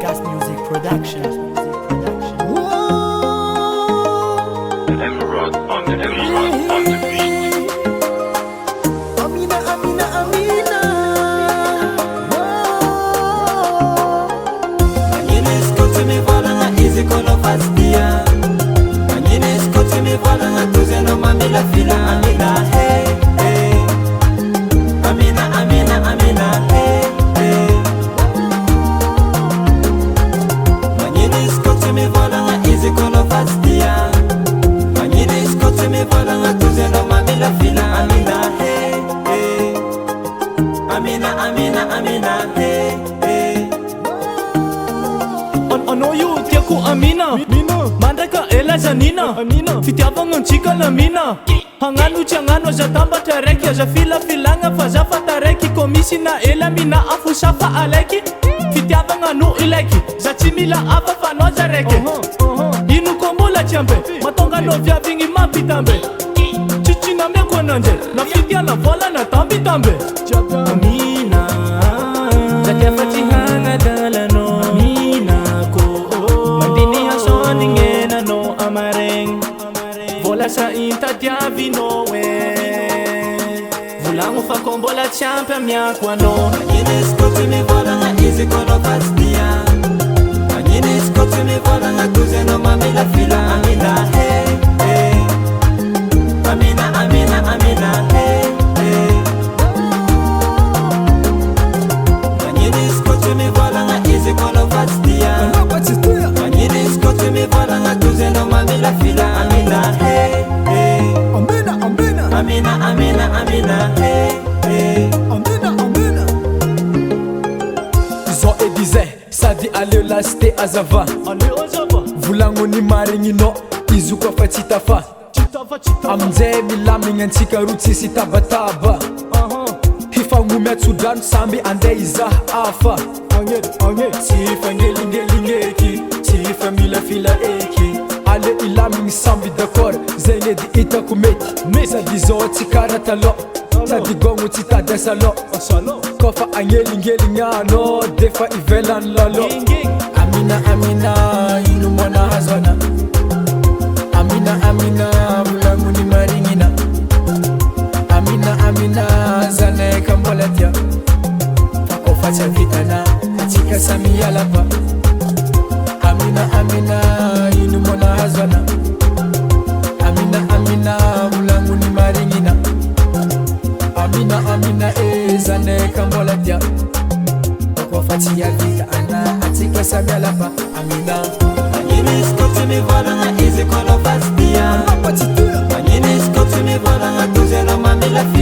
Gas Music Production. Emerald on the beat. Amina, Amina, Amina. Manhine escuta me vola na easy quando faz dia. Manhine escuta me vola na duzena mamila fila. Amina, hey, hey. Amina, Amina, Amina, hey, hey. Manhine escuta me vola na easy quando faz dia. Manhine escuta me vola na duzena mamila fila. Amina, hey, hey. Amina, Amina, Amina, hey, hey. Ano io tiako Amina Mandaka ela zanina Fitiavagna antsika lamina Hagnano tsy hagnano aza tambatra raiky Aza filafilagna fa za fata raiky Ko misy na ela mina afo safa alaiky Fitiavagna no ilaiky Za tsy mila afa fa no za raiky Ino ko mbola tsy ambe Matonga anao viavigny mampitambe Tsitsy namiako ananjy Na fitiala vola na tambitambe Amina Za tiafa tsy hagnadalanao Vola sa intadiavino Volagno fa ko mbola tsy ampy amiako anao Manhine escuta me vola na easy quando faz dia. Manhine escuta me vola na duzena mamila fila. Amina, hey, hey. Amina, Amina, Amina, hey, hey. Manhine escuta me vola na easy quando faz dia. Manhine escuta me vola na duzena mamila fila. Amina, hey, hey. Amina, Amina, Amina, hey, hey. Zao edize sady aleo lasite azava Volagno ny marigninao izy koa fa tsy tafa Aminjay milamigna antsika ro tsisy tabataba Hifagnomy atsodrano samby andeha izaha afa Tsy fangelingeligneky Tsy fa milafila eky Ale ilamigny samby d'accord Zay edy hitako mety Sady zao tsy kara talô Sady gôgno tsy tady asalô Kofa agnelingeligny anao Defa ivelany lalô Amina, Amina, ino mo nahazona Amina, Amina, volagno ny marignina Amina, Amina, zanaka mbola tia Fa kofa tsy avitana Atsika samy hiala pa Amina, Amina, ino mo nahazona Amina, Amina, volagno ny marignina Amina, Amina, zanaka mbola tia Fa kofa tsy avita ana Atsika samy hiala pa Amina Manhine escuta me vola na easy quando faz dia. Manhine escuta me vola na duzena mamila fila.